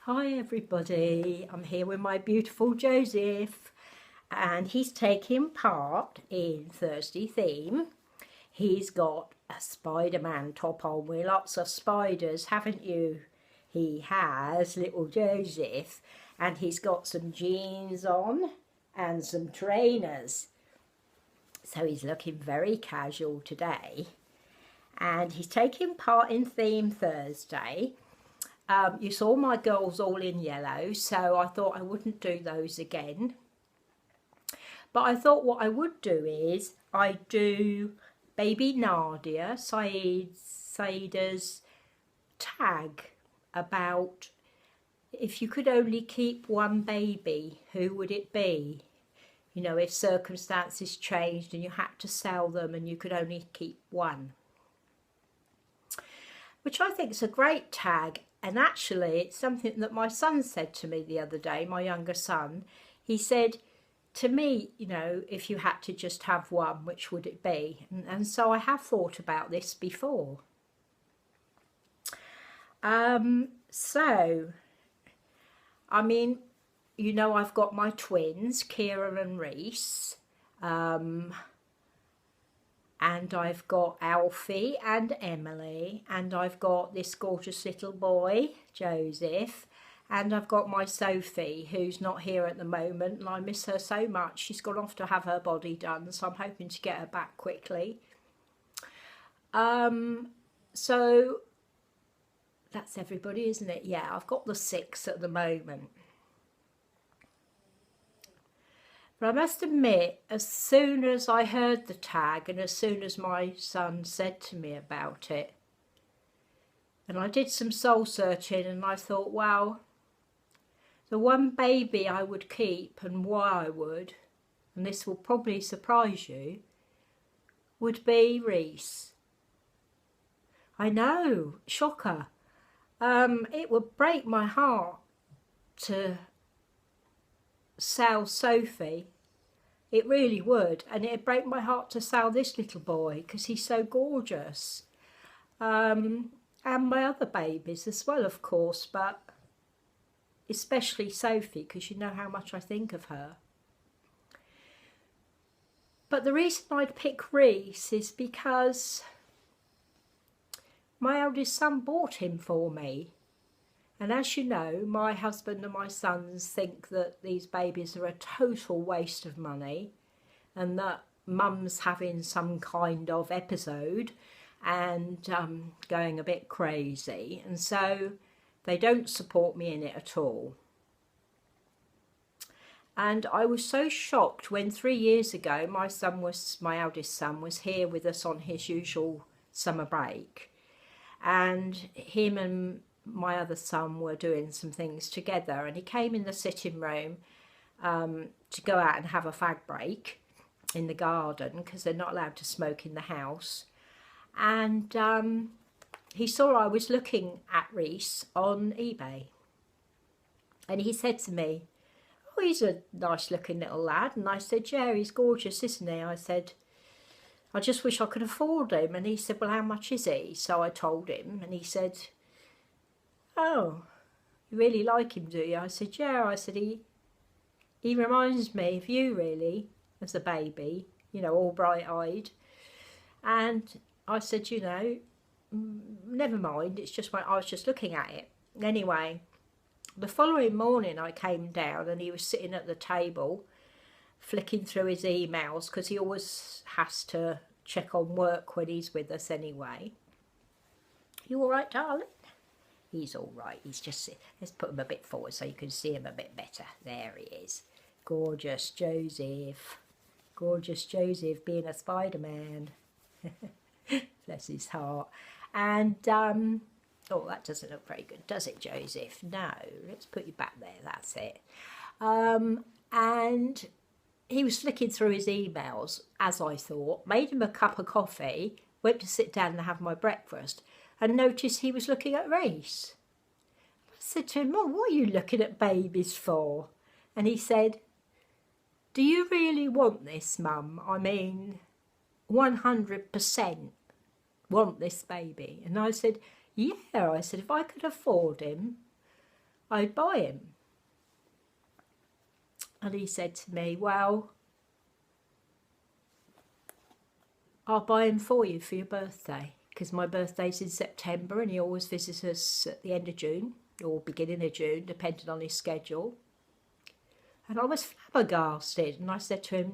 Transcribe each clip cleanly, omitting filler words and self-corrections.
Hi everybody, I'm here with my beautiful Joseph and he's taking part in Thursday theme. He's got a Spider-Man top on with lots of spiders, haven't you? He has, little Joseph, and he's got some jeans on and some trainers. So he's looking very casual today and he's taking part in Theme Thursday. You saw my girls all in yellow, so I thought I wouldn't do those again. But I thought what I would do is I do Baby Nadia, Saida's tag about if you could only keep one baby, who would it be? You know, if circumstances changed and you had to sell them and you could only keep one. Which I think is a great tag. And actually, it's something that my son said to me the other day, my younger son. He said to me, you know, if you had to just have one, which would it be? And so I have thought about this before. So, I mean, you know, I've got my twins, Kira and Reese. And I've got Alfie and Emily, and I've got this gorgeous little boy, Joseph, and I've got my Sophie, who's not here at the moment, and I miss her so much. She's gone off to have her body done, so I'm hoping to get her back quickly. So that's everybody, isn't it? Yeah, I've got the 6 at the moment. But I must admit, as soon as I heard the tag and as soon as my son said to me about it, and I did some soul searching and I thought, well, the one baby I would keep and why I would, and this will probably surprise you, would be Reese. I know, shocker. It would break my heart to sell Sophie. It really would, and it'd break my heart to sell this little boy because he's so gorgeous, and my other babies as well, of course, but especially Sophie because you know how much I think of her. But the reason I'd pick Reese is because my eldest son bought him for me. And as you know, my husband and my sons think that these babies are a total waste of money and that mum's having some kind of episode and going a bit crazy. And so they don't support me in it at all. And I was so shocked when 3 years ago my eldest son was here with us on his usual summer break. And him and my other son were doing some things together, and he came in the sitting room to go out and have a fag break in the garden because they're not allowed to smoke in the house. And he saw I was looking at Reese on eBay, and he said to me, "Oh, he's a nice looking little lad." And I said, "Yeah, he's gorgeous, isn't he?" I said, "I just wish I could afford him." And he said, "Well, how much is he?" So I told him, and he said, "Oh, you really like him, do you?" I said, "Yeah." I said, he reminds me of you, really, as a baby, you know, all bright-eyed." And I said, "You know, never mind, it's just I was just looking at it." Anyway, the following morning I came down and he was sitting at the table flicking through his emails because he always has to check on work when he's with us anyway. "You all right, darling?" "He's all right. He's just..." Let's put him a bit forward so you can see him a bit better. There he is. Gorgeous Joseph. Gorgeous Joseph being a Spider-Man. Bless his heart. And, oh, that doesn't look very good, does it, Joseph? No. Let's put you back there. That's it. And he was flicking through his emails, as I thought, made him a cup of coffee, went to sit down and have my breakfast, and noticed he was looking at Reese. I said to him, "Oh, what are you looking at babies for?" And he said, "Do you really want this, Mum? I mean, 100% want this baby?" And I said, "Yeah." I said, "If I could afford him, I'd buy him. And he said to me, well, I'll buy him for you for your birthday, because my birthday's in September and he always visits us at the end of June or beginning of June, depending on his schedule. And I was flabbergasted, and I said to him,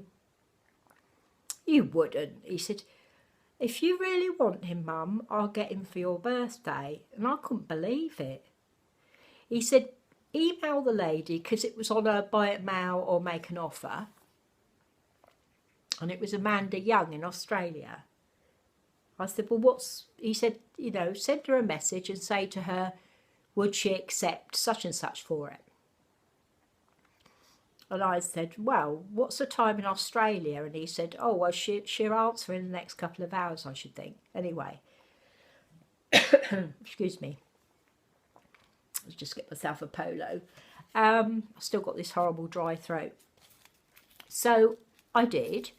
you wouldn't. He said, if you really want him, Mum, I'll get him for your birthday. And I couldn't believe it. He said, email the lady, because it was on a buy it now or make an offer. And it was Amanda Young in Australia. I said, well, he said, you know, send her a message and say to her, would she accept such and such for it? And I said, well, what's the time in Australia? And he said, oh, well, she'll answer in the next couple of hours, I should think. Anyway, excuse me. Let's just get myself a polo. I've still got this horrible dry throat. So I did.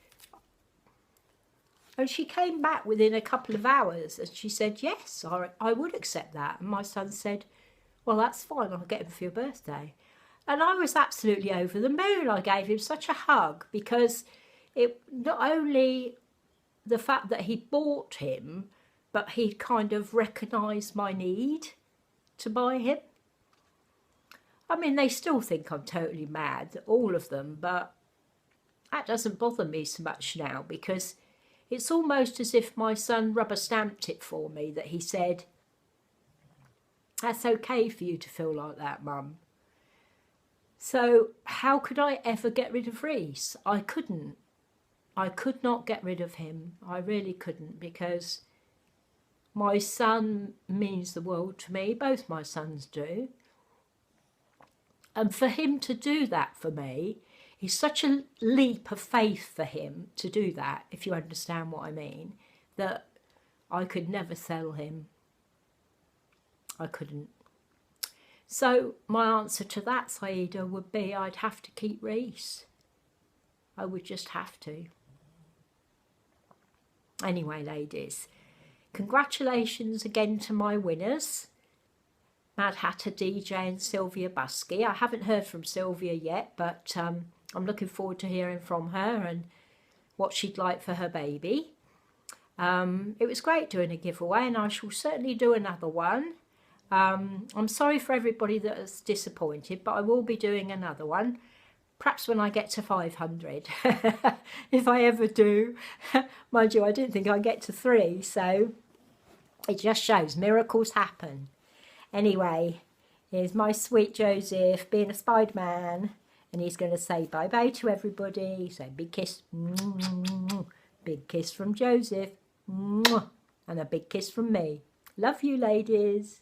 And she came back within a couple of hours and she said, yes, I would accept that. And my son said, well, that's fine. I'll get him for your birthday. And I was absolutely over the moon. I gave him such a hug, because it not only the fact that he bought him, but he kind of recognised my need to buy him. I mean, they still think I'm totally mad, all of them, but that doesn't bother me so much now, because it's almost as if my son rubber stamped it for me, that he said, that's okay for you to feel like that, Mum. So how could I ever get rid of Reese? I couldn't. I could not get rid of him. I really couldn't, because my son means the world to me. Both my sons do. And for him to do that for me is such a leap of faith for him to do that, if you understand what I mean, that I could never sell him. I couldn't. So my answer to that, Saida, would be I'd have to keep Reese. I would just have to. Anyway, ladies, congratulations again to my winners, Mad Hatter DJ and Sylvia Busky. I haven't heard from Sylvia yet, but I'm looking forward to hearing from her and what she'd like for her baby. It was great doing a giveaway, and I shall certainly do another one. I'm sorry for everybody that was disappointed, but I will be doing another one, perhaps when I get to 500, if I ever do. Mind you, I didn't think I'd get to 3, so it just shows miracles happen. Anyway, here's my sweet Joseph being a Spider-Man, and he's going to say bye-bye to everybody. So big kiss, big kiss from Joseph, and a big kiss from me. Love you, ladies.